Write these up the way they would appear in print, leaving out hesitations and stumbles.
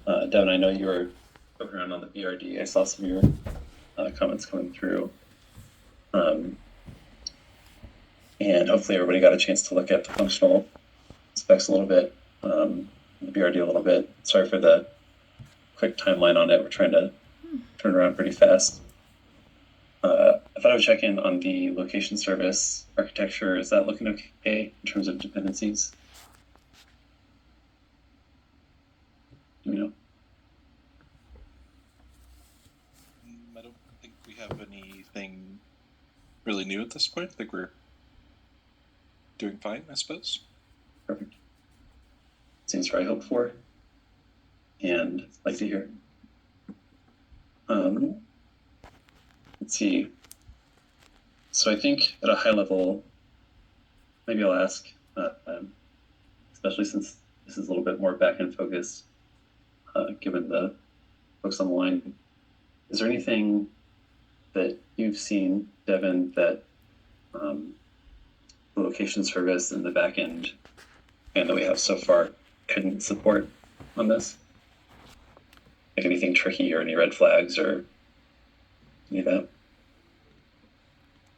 Devin, I know you were poking around on the BRD. I saw some of your comments coming through. And hopefully everybody got a chance to look at the functional specs a little bit, the BRD a little bit. Sorry for the quick timeline on it. We're trying to turn around pretty fast. I thought I would check in on the location service architecture. Is that looking okay in terms of dependencies? Do we know? I don't think we have anything really new at this point. I think we're doing fine, I suppose. Perfect. Seems what I hoped for and like to hear. Let's see. So I think at a high level, maybe I'll ask, especially since this is a little bit more back-end focused, given the folks on the line, is there anything that you've seen, Devin, that the location service and the back-end and that we have so far couldn't support on this? Like anything tricky or any red flags or any of that?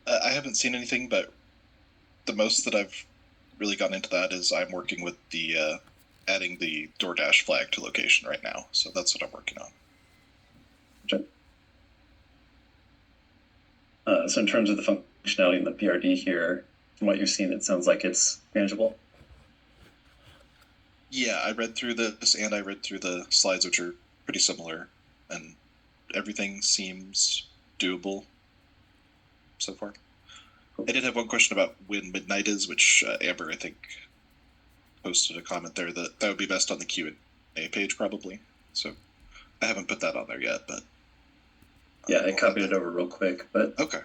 I haven't seen anything, but the most that I've really gotten into that is I'm working with the adding the DoorDash flag to location right now. So that's what I'm working on. Okay. So in terms of the functionality in the BRD here, from what you've seen, it sounds like it's manageable. Yeah, I read through this and I read through the slides, which are pretty similar, and everything seems doable so far. Cool. I did have one question about when midnight is, which Amber, I think, posted a comment there that would be best on the Q&A page probably. So I haven't put that on there yet, but yeah, I copied it over real quick, but okay.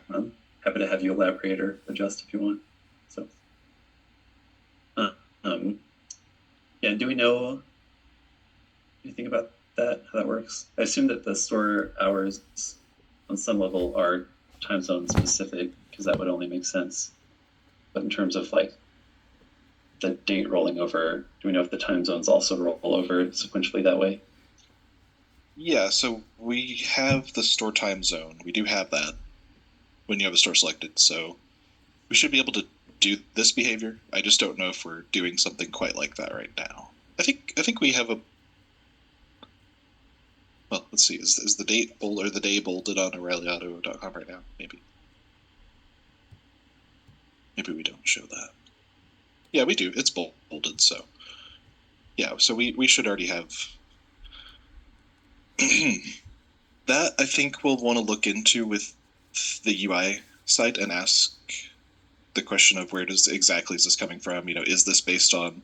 Happy to have you elaborate or adjust if you want. So, yeah, do we know anything about that, how that works? I assume that the store hours on some level are time zone specific, because that would only make sense. But in terms of like the date rolling over, do we know if the time zones also roll over sequentially that way? Yeah, so we have the store time zone. We do have that when you have a store selected. So we should be able to do this behavior. I just don't know if we're doing something quite like that right now. I think we have a. Well, let's see. Is the date bold or the day bolded on O'ReillyAuto.com right now? Maybe we don't show that. Yeah, we do. It's bolded. So yeah, so we should already have. That I think we'll want to look into with the UI site and ask the question of where is this coming from? Is this based on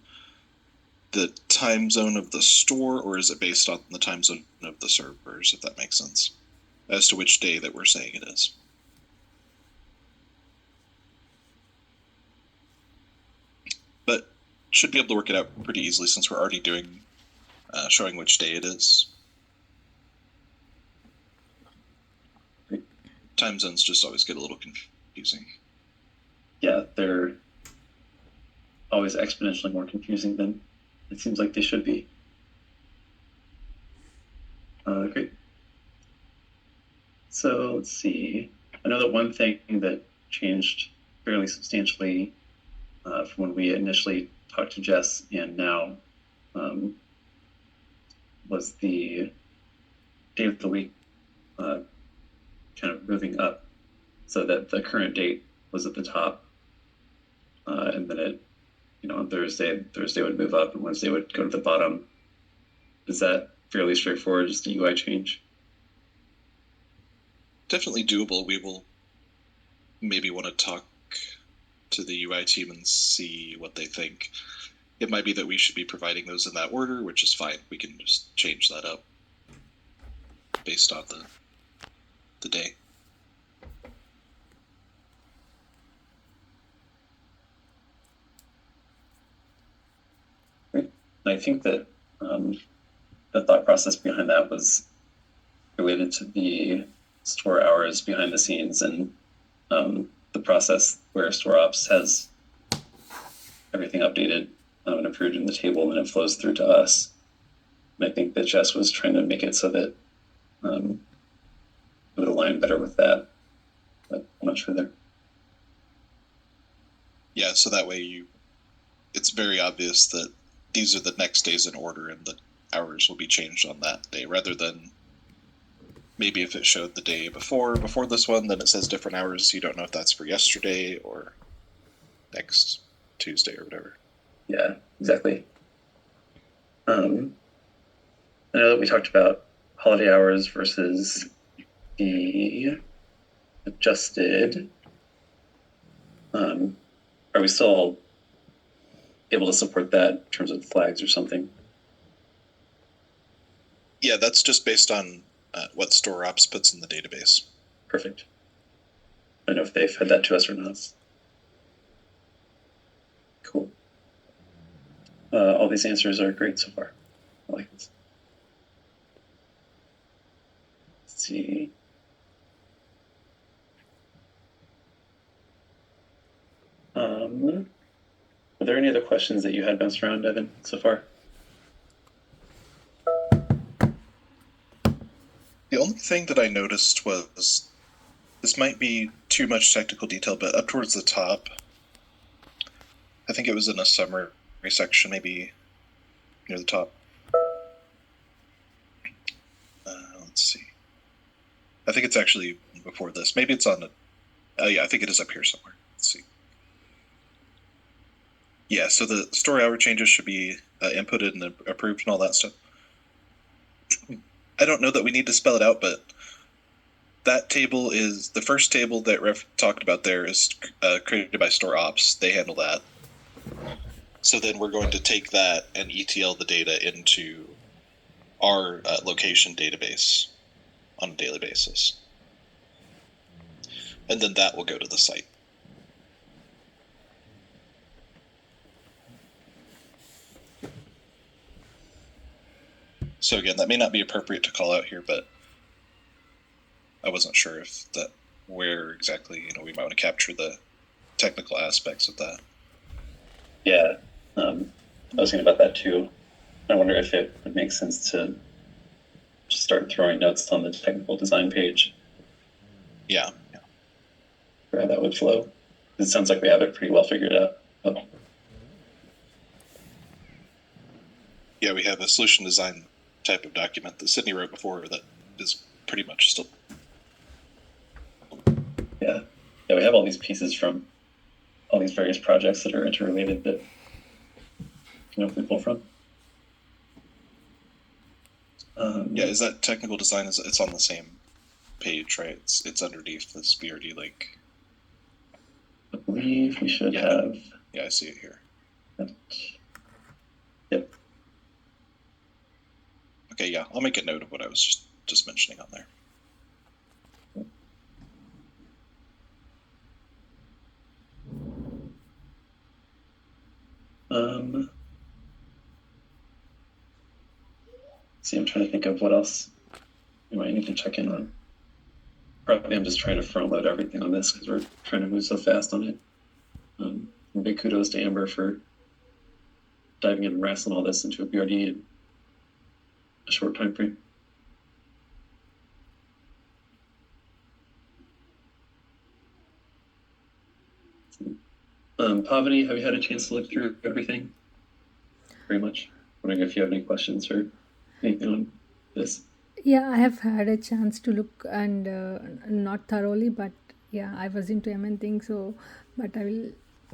the time zone of the store, or is it based on the time zone of the servers, if that makes sense, as to which day that we're saying it is. But should be able to work it out pretty easily since we're already doing showing which day it is. Time zones just always get a little confusing. Yeah, they're always exponentially more confusing than it seems like they should be. Great. So let's see. I know that one thing that changed fairly substantially from when we initially talked to Jess and now was the day of the week kind of moving up so that the current date was at the top and then it, on Thursday would move up and Wednesday would go to the bottom. Is that fairly straightforward, just a UI change? Definitely doable. We will maybe want to talk to the UI team and see what they think. It might be that we should be providing those in that order, which is fine. We can just change that up based on the day. Great. And I think that the thought process behind that was related to the store hours behind the scenes and the process where store ops has everything updated and approved in the table and it flows through to us. And I think that Jess was trying to make it so that it would align better with that, but I'm not sure there. Yeah, so that way it's very obvious that these are the next days in order and the hours will be changed on that day, rather than maybe if it showed the day before this one, then it says different hours. You don't know if that's for yesterday or next Tuesday or whatever. Yeah, exactly. I know that we talked about holiday hours versus the adjusted. Are we still able to support that in terms of flags or something? Yeah, that's just based on what store ops puts in the database. Perfect. I don't know if they've fed that to us or not. Cool. All these answers are great so far. I like this. Let's see. Are there any other questions that you had bounced around, Evan, so far? The only thing that I noticed was, this might be too much technical detail, but up towards the top, I think it was in a summary section, maybe near the top. Let's see. I think it's actually before this. Maybe it's on yeah, I think it is up here somewhere. Let's see. Yeah, so the store hour changes should be inputted and approved and all that stuff. I don't know that we need to spell it out, but that table is the first table that Ref talked about there is created by store ops. They handle that. So then we're going to take that and ETL the data into our location database on a daily basis. And then that will go to the site. So again, that may not be appropriate to call out here, but I wasn't sure if that where exactly we might want to capture the technical aspects of that. Yeah, I was thinking about that too. I wonder if it would make sense to just start throwing notes on the technical design page. Yeah. For how that would flow. It sounds like we have it pretty well figured out. Oh. Yeah, we have a solution design type of document that Sydney wrote before that is pretty much still. Yeah, we have all these pieces from all these various projects that are interrelated that we pull from. Yeah, is that technical design? It's on the same page, right? It's underneath this BRD link. I believe we should have. Yeah, I see it here. Yep. Okay, yeah, I'll make a note of what I was just mentioning on there. See, I'm trying to think of what else we might need to check in on. Probably I'm just trying to front load everything on this because we're trying to move so fast on it. Big kudos to Amber for diving in and wrestling all this into a BRD in a short time frame. Pavani, have you had a chance to look through everything? Very much. Wondering if you have any questions or anything on this. Yeah, I have had a chance to look and not thoroughly, but yeah, I was into MN thing, so but I will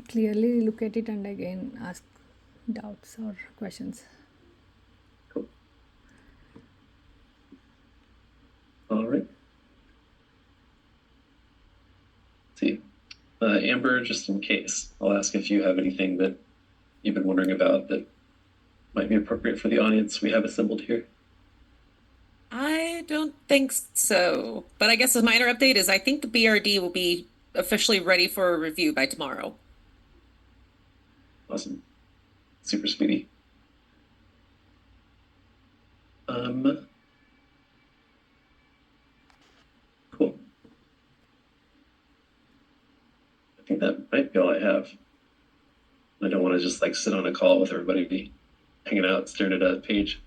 clearly look at it and again ask doubts or questions. Cool. All right. Let's see. Amber, just in case, I'll ask if you have anything that you've been wondering about that might be appropriate for the audience we have assembled here. I don't think so, but I guess a minor update is I think the BRD will be officially ready for a review by tomorrow. Awesome. Super speedy. Cool. I think that might be all I have. I don't want to just sit on a call with everybody hanging out, staring at a page.